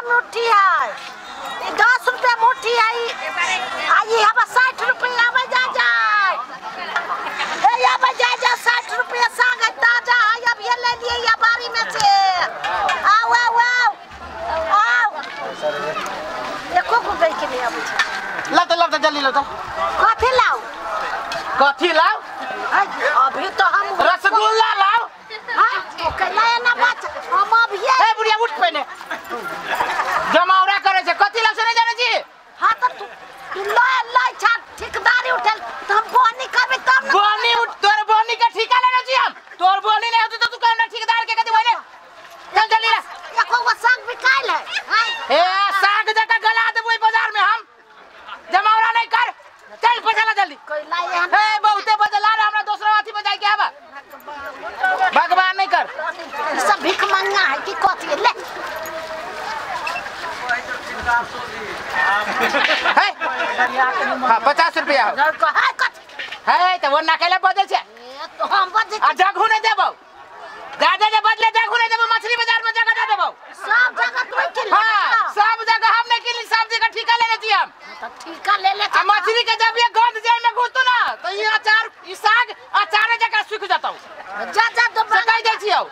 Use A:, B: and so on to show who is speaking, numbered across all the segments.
A: रुपया मुट्ठी है, 10 रुपया मुट्ठी है। आई हम 60 रुपया में जा जाए, ये में जा 60 रुपया साग ताजा है। अब ये ले लिए या बारी में से। आओ आओ आओ आओ, देखो को गई के नहीं अब
B: ला तो जल्दी लो तो।
A: कथी लाओ?
B: कथी लाओ?
A: अभी तो हम
B: रसगुल्ला लाओ।
A: हां कहला ना बात हम अब ये
B: ए बुढ़िया उठ पहने जमावरा करे छे। कथी लाओ से नहीं जाने छी?
A: हां तो तू ला छा ठेकेदारी उठल तो हम बोनी करबे तब ना।
B: बोनी उठ, तोर बोनी के ठिका लेना छी हम। तोर बोनी नहीं होती तो तू कहना ठेकेदार के कथी बोले। चल जल्दी ला।
A: एको वो साग बिकाइल है।
B: ए साग जका गला देबो बाजार में हम। जमावरा नहीं कर, चल पैसा ला जल्दी।
A: कोई लाई है
B: ए बहुते बदला रे, हमरा दूसरा अथी में जाई के आबा। भगवान नहीं कर,
A: सब भिख मंगा है कि कथी ले।
B: है हां 50 रुपया है तो वो नाकेला बदल छे।
A: तो हम बदल
B: आ जगहू नहीं देबो, ज्यादा जे बदले जगहू नहीं देबो। मछली बाजार में जगह दे देबो।
A: सब जगह तू के ले।
B: हां सब जगह हम नहीं किली, सब जगह ठिका ले लेती हम।
A: तो ठीका ले ले।
B: आ मछली के जब ये गंध जाए में घुसतो ना तो ये अचार, ई साग अचार जगह सूख जाता।
A: जा जा तो
B: सकाई दे छियो।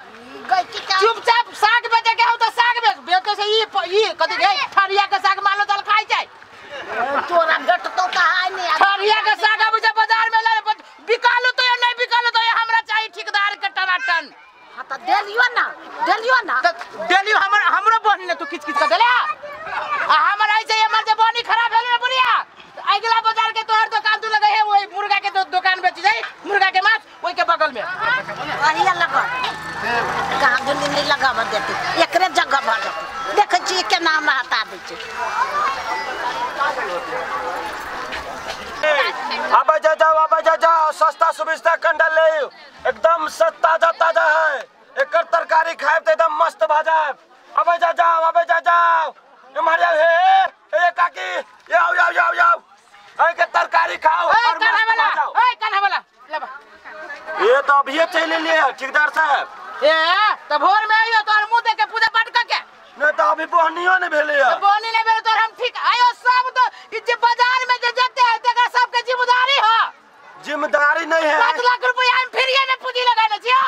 A: गई की क्या
B: चुपचाप साग बेचे के हो तो साग बेचे से ई कथि गए ठरिया के साग मालो तल खाई जाए।
A: तोरा गट तो कहां नहीं।
B: ठरिया के साग अब जब बाजार में ले बिकालो तो या नहीं बिकालो तो हमरा चाहिए ठेकेदार के टनाटन।
A: हां तो दे लियो ना
B: डेली हमरो बहनी ने तू किच किच कर देले। आ हमरा आई से हमर जे बहनी खराब भेल रे बुढ़िया, अगला बाजार के तोहर दुकान तू लगे है, ओई मुर्गा के दुकान बेच जाई, मुर्गा के मांस ओई के बगल में
A: अरिया लगा। कहां दुनी नहीं लगावा देती एकरे जगह भर जाती। देख छी के नाम हटा दे छी।
C: अब जा जाओ सस्ता सुविस्ता कंडा ले, एकदम सस्ता ताजा है। एकर तरकारी खाए तो एकदम मस्त भाजा। अब जा जाओ हमारे हे काकी आओ ए के तरकारी खाओ और
B: कान्हा वाला ले बा।
C: ये तो अभी चले लिए ठेकेदार साहब।
B: ए त भोर में आइयो तोर मुंह देख के पूजा पाठ करके।
C: नहीं तो अभी बोहनियो नहीं भेले है।
B: बोहनी नहीं भेले तोर हम ठीक आयो सब तो जे बाजार में जे जते है तेकर सब के जिम्मेदारी हो।
C: जिम्मेदारी नहीं है।
B: 5 लाख रुपया हम फ्री में पूंजी लगाने छियो।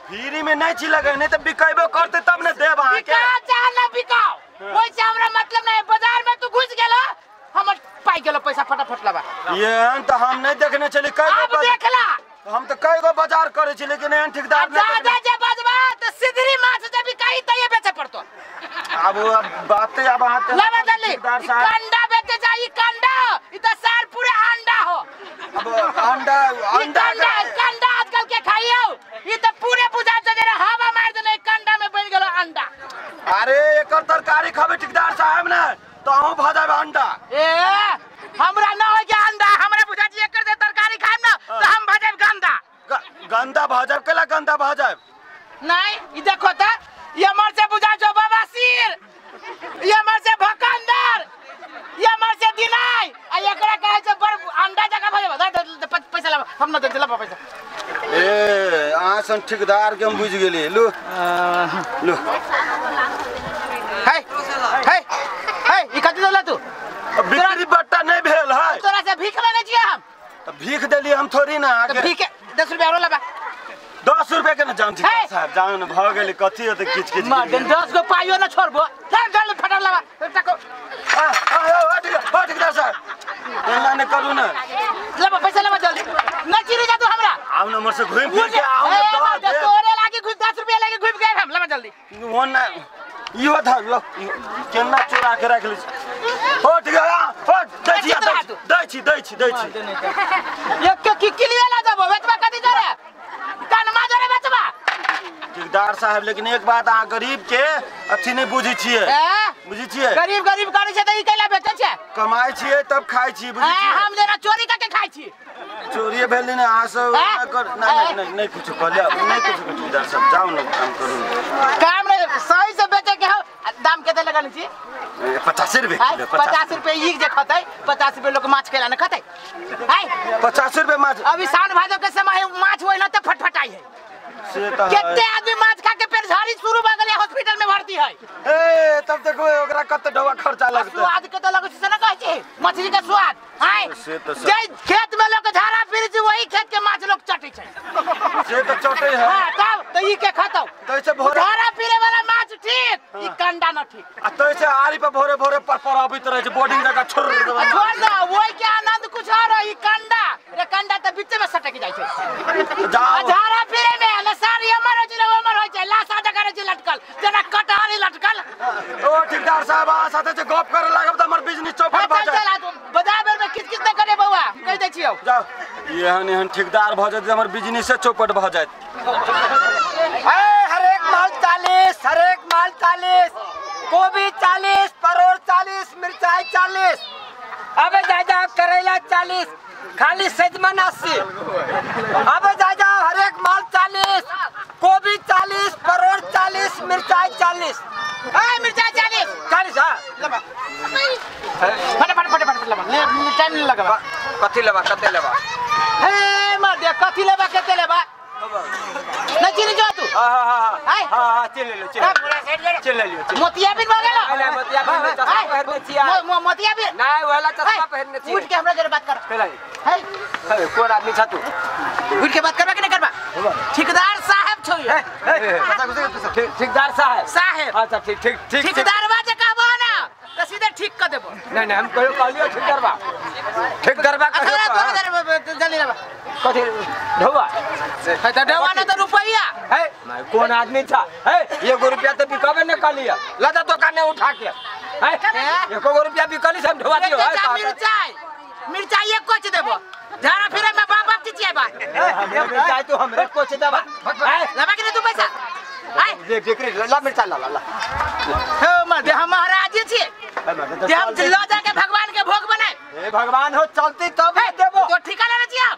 C: फ्री में नहीं छी लगे, नहीं तो बिकाइबो करते तब न देब आके।
B: बिका चाहे ना बिकाओ कोई से हमरा मतलब नहीं। बाजार में तू घुस गेलो हम पाई गेलो पैसा फटाफट लबा।
C: ये तो हम नहीं देखने चली कई
B: अब देखला
C: हम तो कई गो बाजार करे छी लेकिन एहन ठेकेदार
B: ज्यादा जे बजबा तो सिधरी माछ जे बिकाई त ये बेचे पड़तो।
C: अब बातें अब हाथ
B: लबा जल्दी कंडा बेचे जाई। कंडा ई तो साल पूरे अंडा हो।
C: अब कंडा
B: आजकल के खाइयो ई तो पूरे बुझा जरा हवा मार देले कंडा में बन गेलो अंडा।
C: अरे एकर तरकारी खाबे ठेकेदार साहब ने तो हम भाजाबे अंडा।
B: ए हमरा न हो के अंडा, हमरा बुझा जी एकर दे तरकारी खाइम ना तो हम भाजब गंदा।
C: गंदा भाजब केला गंदा भाजब
B: नहीं ई देखो त ये मर से बुझा जो बाबा सिर, ये मर से भकंदर, ये मर से दिनाई आ एकरा कहे छै बड़ अंडा जगह भाजब। पैसा ला हम न दे ला पैसा।
C: ए आसन ठेकेदार के हम बुझ गेली। लो
B: है ई कथि देला तू?
C: बिक्री बट्टा नहीं भेल है।
B: तोरा से भीख मांगे छियै हम।
C: भीख देली हम थोड़ी ना आगे।
B: भीख 10 रुपया और लबा।
C: 10 रुपया के न जान ठेकेदार साहब जान भ गेली कथि होते किच
B: मार 10 गो पाइयो न छोड़बो। चल फटा लबा टको।
C: ठेकेदार साहब एना ने करू ना।
B: लबा पैसा लबा जल्दी न चिरी जा तू हमरा।
C: आउ न हमर से घुम फिर के आउ न
B: दो तोरे लागी घुम 10 रुपया लागी घुम के हम लबा जल्दी।
C: वो ना यो धर लो केना चोरा के रख ली। हो ठीक है हो दै छी
B: एक की लिए ला देबो बेचबा कथि करे कानमा जरे बेचबा।
C: ठेकेदार साहब लेकिन एक बात आ गरीब के अथी नहीं बुझी छिए। बुझी छिए
B: गरीब करे छै त ई कैला बेचे छै।
C: कमाई छिए तब खाई छी बुझी छिए।
B: हम जरा चोरी करके खाई छी।
C: चोरी भेल ने आ सब नहीं कुछ कर ले नहीं कुछ ठेकेदार साहब जाओ ना काम करू।
B: काम रे सही से बेचे के हो दाम केते लगानी छी?
C: 50 रुपए किलो।
B: 50 रुपए ई जे खतै 50 रुपए लोग माछ खेला न खतै। है
C: 50 रुपए माछ।
B: अभी सावन भादो के समय माछ होय न त फटफटाई है। कितने आदमी माछ खा के पेट झाड़ी शुरू भ गेलै हॉस्पिटल में भर्ती है
C: ए तब देखो ओकरा कत ढवा खर्चा लगते
B: स्वाद के तो लगै छै से न कहै छै मछली के स्वाद हाय
C: से तो
B: जे खेत में लोग झाड़ा फिर छै वही खेत के माछ लोग चटै छै
C: से तो चोटे है
B: हां तब तो ई के खतौ
C: तो से भोरे
B: झाड़ा फिरे वाला माछ ठीक ई कंडा न ठीक
C: आ तो से आरी पे भोरे भोरे पर अबित रहे छै बोर्डिंग जगह छोड़
B: छोड़ दो वही के आनंद कुछ और है ई कंडा रे कंडा तो बीच में सटक जाय छै
C: जाओ
B: झाड़ा फिरे में न सारी हमर होइ छै हमर होइ छै लाशा जगह छै लटकल जेना कटहरी लटकल
C: ओ ठेकेदार साहब आ साथे से गप करे लागब त हमर बिजनेस चौपट भ जाय
B: चल बाजार में किस किस करे बउआ कह दे छियो
C: जाओ एहन ठेकेदार भ जाय हमर बिजनेस से चौपट भ जाय
D: हर एक माल 40 हर एक माल 40 गोभी 40 परोर 40 मिर्चाई 40 अबे जाजा करेला 40 खाली सजमन 80 अबे जाजा हर एक माल 40 गोभी 40 परोर 40 मिर्चाई 40
B: मिर्चाई 40
D: हां
B: लबा फटाफट लबा ले टाइम नहीं लगबा
D: कथि लेबा कते लेबा
B: हे मार दे कथि लेबा कते लेबा नहीं चिनी जो तू
D: हां चल ले चल ले
B: मोतिया बिन भ गेलो
D: अरे मोतिया बिन चश्मा पहनने छिया
B: मोतिया बिन
D: नहीं वाला चश्मा पहनने छिया
B: उठ के हमरा जरा बात कर
D: चल
B: है
D: कौन आदमी छ तू
B: उठ के बात करबा कि नहीं करबा ठेकेदार साहब छौ
D: ठेकेदार साहब अच्छा ठीक ठीक ठीक
B: ठेकेदार बा जे कहबो ना तो सीधे ठीक कर देबो
D: नहीं हम कहियो कहलियो ठेकेदार बा
B: जल्दी लेबा
D: कथि ढोवा
B: है त ढोवा ना तो रुपया
D: है मैं कौन आदमी था है 1 रुपया तो बिकावे न कहलिया लदा तो काने उठा के है 1 रुपया बिकली सब ढोवा दियो है
B: मिर्चाई एक कोच देबो झाड़ा फिरे में बाप बाप चिचिया बा
D: मिर्चाई तो हमरे कोच देबा है
B: लेबा कि तू पैसा है
D: देख देख रे ला मिर्चाई ला
B: हे मां दे हम महाराज छी दे हम लो जाके भगवान के भोग बनाए
D: ए भगवान हो चलती तब देबो
B: तो ठिकाना न छिया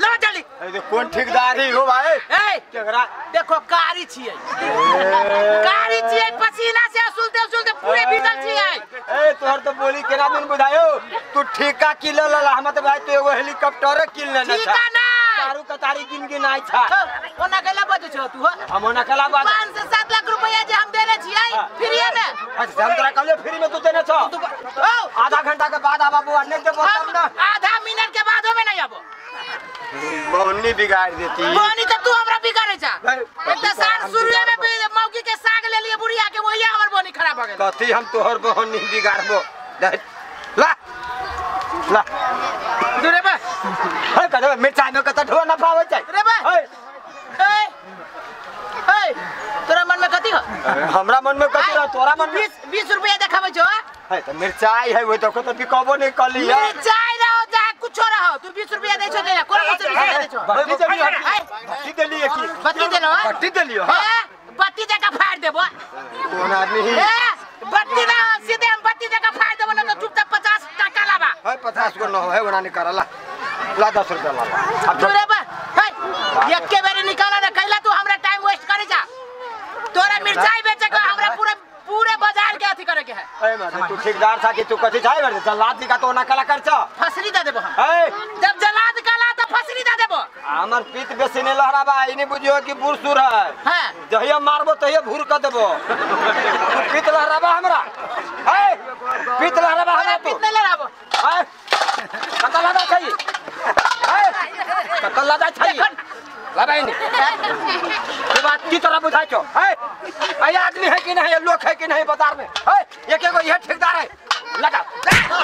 B: लो जल्दी
D: ए कौन ठेकेदारी हो भाई
B: ए
D: केकरा
B: देखो कारी छिए कारी छिए पसीना से असुलते पूरे भीतर छिए
D: ए तोहर तो बोली केना दिन बुझायो तू ठेका किलो ला हम तो भाई तू एगो हेलीकॉप्टर किन लेना
B: ठेका ना
D: तारू कतारी किन के नाइ था
B: ओना केला बजै छ तू
D: हम ओना केला बात
B: 5 से 7 लाख रुपया जे हम देले छिए फ्री में
D: अच्छा हम तोरा कहले फ्री में तू देने छ आधा घंटा के बाद आबा बुआ नहीं देबो तब ना
B: आधा मिनट के बाद हमें नहीं आबो
C: बहुनी बिगाड़ देती
B: बोनी तो तू हमरा बिगाड़े छ एक साल शुरू में मौकी के साग ले लिए बुढ़िया के वही हमर बोनी खराब हो गेल
C: कथी हम तोहर बहुनी बिगाड़बो ला ला
B: रे बे
D: है कदे मिर्चाई में कत ढो ना पावे छै
B: रे बे ए तोरा मन में कथी हो
D: हमरा मन में कथी रह तोरा मन में
B: 20 रुपया देखाबै छो
D: है त मिर्चाई है वो देखो तो बिकाबो नहीं कली है
B: मिर्चाई रहो जा कुछो रहो तू 20 रुपया दे छो दे कोन मुझसे 20 रुपया दे छो
D: बत्ती देलियो बत्ती देलियो की
B: बत्ती देलो
D: बत्ती देलियो
B: बत्ती जगह फाड़ देबो
C: कौन आदमी
B: बत्ती ना सीधे हम बत्ती जगह फाड़ देबो ना तो चुपचाप 50 टका लाबा
C: है 50 को न है ओना निकाला ला 10 रुपया ला
B: अब रे बे है एक के बारे निकाला ना कैला तू हमरा टाइम वेस्ट करे जा तोरा मिर्चाई बेचे के हमरा पूरे बाजार के अथी करे के है
D: ए मारे तू ठेकेदार था कि तू कथी छाई बे जल्लाद दिखा तो ना कला कर छ
B: फसरी दे देबो
D: ए
B: जब जलाद काला तो फसरी दे देबो
D: हमर पीत बेसी ने लहराबा इने बुझियो कि बूढ़ सुर है
B: हां
D: जहिया मारबो तहिया भूर क देबो तू पीत लहराबा हमरा ए पीत लहराबा हमरा तू
B: कितने ले राबो
D: ए कत लगा छै कत लगा छै लगा इने ये बात की तरह बुझाई छो है ये आदमी है कि नहीं लोग है कि नहीं बाजार में है एक एगो यह ठेकेदार है लगा देखो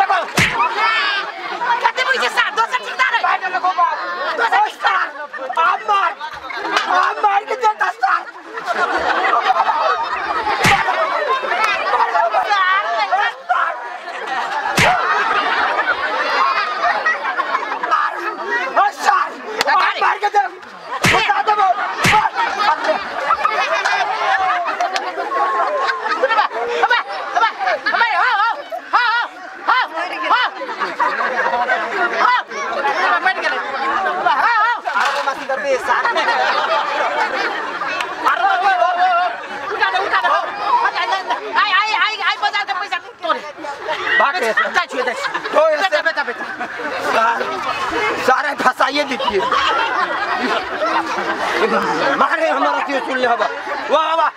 D: देखो
B: कते पैसे साथ दोसर ठेकेदार है
D: बैठ लगो बात दोसर स्टार आप मार के देता स्टार मार के दे बता दे सारे फसाइए दीजिए मारे हमारा क्यों सुन ले हवा वाह वाह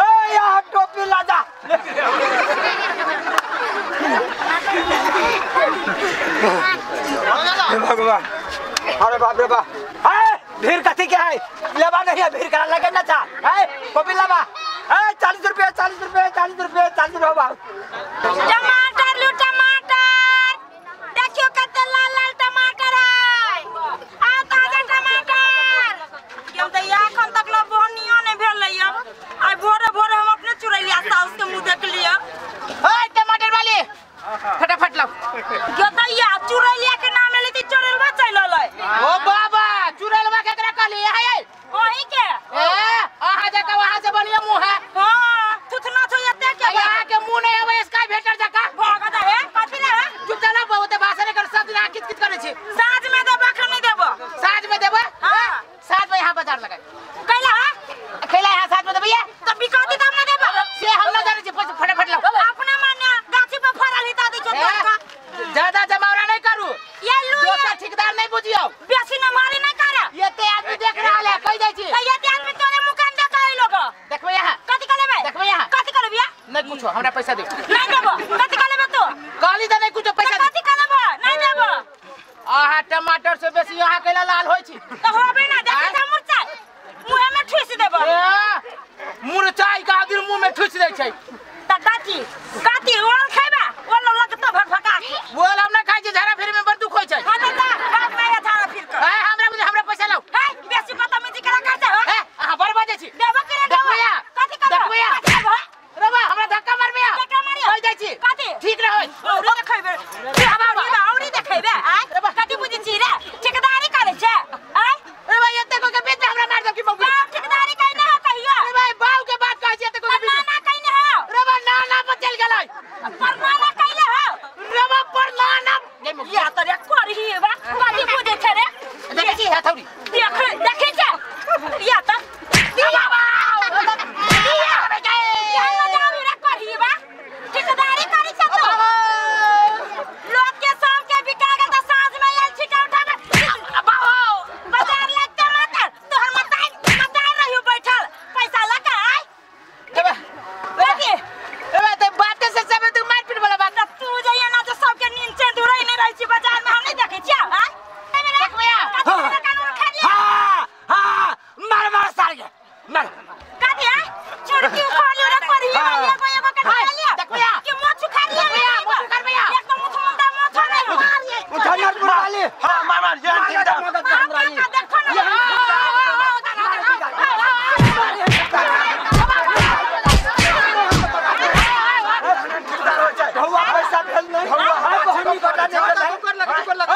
D: ए यार टोपी ला जा भगवान अरे बाप रे बाप भीड़ कथी के है लेवा नहीं है भीड़ करा लगे ना था कॉपी लेवा 40 रुपए 40 रुपए 40 रुपए 40 रुपए
A: टमाटर लो टमाटर देखियो कते लाल लाल टमाटर है आ ताजा टमाटर हम त या एखन तक ल बहनियो नहीं भेल लइया आई भोरे भोरे हम अपने चुरैलिया साउस के मुंह देख लिया
B: ओए टमाटर वाली फटाफट लाओ
A: गदैया चुरैलिया के नाम लेती चोरलवा चल लय
B: ओ बाबा चुरैलवा केकरा कहली है
A: ओही के
B: आहा जका वहां से बनिया मुंह है
A: हां थुथना थो यते के
B: यहाँ के मुंह नहीं है इसका भेटर जका
A: भागदा है कथि रे
B: चुप चला बहुत भाषण कर सब दिन कित कित करे छी
A: साँझ में देबा खनी देबो
B: साँझ में देबो
A: हां
B: साँझ में यहाँ बाजार लगाए
A: कैला
B: खेला यहाँ साँझ में देबैया
A: तब बिकाती तब ना देबो
B: से हम ना जाने छी फटाफट लाओ
A: अपने मान्या गाछी पे फरल हिता दै छो का
B: ज्यादा जमावड़ा नहीं करू
A: ये लू
B: दोसर ठेकेदार नहीं बुझियो
A: बेसी न मारी नहीं करे
B: ये ते आदमी देख रहा है कह जाय छी
A: ये ते आदमी तोरे मुकान देख आई लोग
B: देखबो यहाँ
A: कथि करे बे
B: देखबो यहाँ
A: कथि करे बिया
B: नहीं कुछ हमरा पैसा दे
A: नहीं देबो कथि करे बे तू
B: गाली दे नहीं कुछ पैसा दे
A: कथि करे बे नहीं देबो
B: आहा टमाटर से बेसी यहाँ केला लाल होय छी
A: तो होबे ना देखे त मुरचाई मुंह में ठुस देबो
B: मुरचाई का आदमी मुंह में ठुस दे छै
A: त काती ओल खाइबा ओल लगत भक भका के
B: बोल हम ना खाइ छी झरा फिर में बड़ दुख होय छै
A: हां त बाप में थारा फिर कर
B: हमरा पैसा लाओ
A: बेसी बदतमीजी करा करते हो
B: हां बर्बाद छी
A: देबो करे
B: देखबो या
A: कथि करे
B: देखबो या रबा हमरा धक्का मारबे या
A: धक्का मारियो
B: कह जाय छी
A: कथि
B: ठीक रह
A: औरी देखैबे औरी देखैबे कथि बुझि छी रे ठेकेदारी करे छै
B: ए भाई एते को के बेच हमरा मार दब की मौका
A: ठेकेदारी कहि ना कहियो
B: ए भाई बाऊ के बात कहै छी एते को के
A: ना ना कहि ना हो
B: रबा ना पर चल गेलै
A: परमाना कइले हो
B: रबा पर ना ये मौका
A: या त रे करही बा कथि बुझे छै रे
B: देखे छी हथौड़ी
A: देखे छै या त दिया दिया या ना जाऊ रे करही बा ठेकेदारी करै छै तू लोग के सब के बिका गेल त साँझ में आयल छिका उठाबे बाबू बाजार ले टमाटर तोहर मताई रहियो बैठल पैसा लगा आई
B: ए भाई ते बात से सब तू मार पीट वाला बात
A: तू जइया ना तो सबके नींद से दूर ही नहीं रही छी बाजार में हम नहीं देखे छी
D: हां मार सार के मार
A: काटी है चुड़की उखाड़ लो रे पड़ी है कोई एगो के खा लिया
B: देखबैया
A: कि मोछ खा लिया
B: मोछ कर भैया
A: एक तो मुंह मुंडा मोछ नहीं
D: उठाना पूरा वाली
C: हां मार ये ठीक
A: देखो ना
D: ढौआ पैसा भेल नहीं ढौआ बहनी बटा ने कर लग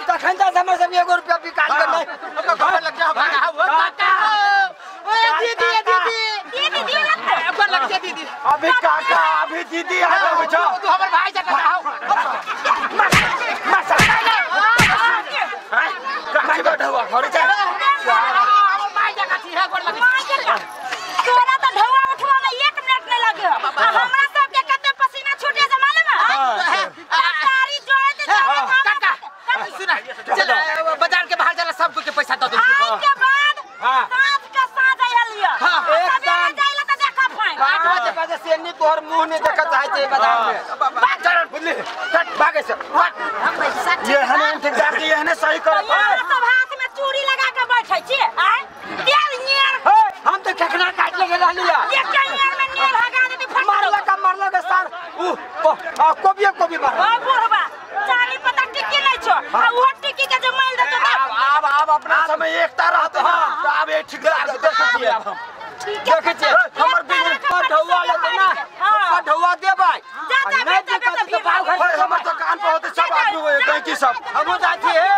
D: तखन त हमर सब 1 रुपया बिकाल के नहीं
B: खबर लग जा काका ओए दीदी अपन लग जा दीदी
C: अभी काका अभी दीदी आ गए छो
B: तू हमर भाई जका आओ
C: काका बैठा हुआ घर जा
B: हमर भाई जका थी है गोड़ लग
A: तोरा तो ढौआ उठवा में 1 मिनट नहीं लगे हमरा सब के कते पसीना छूटे से मालूम है तारी जोड़े दे
B: काका सुना चल बाजार के बाहर चला सब के पैसा दे दे
A: आज के बाद साँझ के साँझ आइल लिया
D: एकदम
A: जाइला त देखा फाइन
D: 8 बजे से नहीं तोहर मुंह नहीं देखत चाहे छे बाजार में
C: चल बुल्ली
D: कट भागे से
C: ये हने ठेकेदार के ये हने सही कर
A: सब हाथ में चूड़ी लगा के बैठे छी तेल नियर
D: हम तो ठेकना काट लेके रहलिया
A: ये कनियर में नियर हगा दे
D: मारला का सर कोबी मार
A: ओ बुढ़वा चाली पता टिक्की नहीं छो वो टिक्की के जो माल दे तो
C: अब अपना समय एकता रहते हैं तो अब ये ठेकेदार के देखिए अब हम
D: देखे छे हमर बिजनेस पर ढौआ लेते ना तो ढौआ दे भाई
A: जा
D: नहीं देखत तो भाव घर
C: हमर दुकान पे होते सब आदमी गए की सब
D: हम जाती है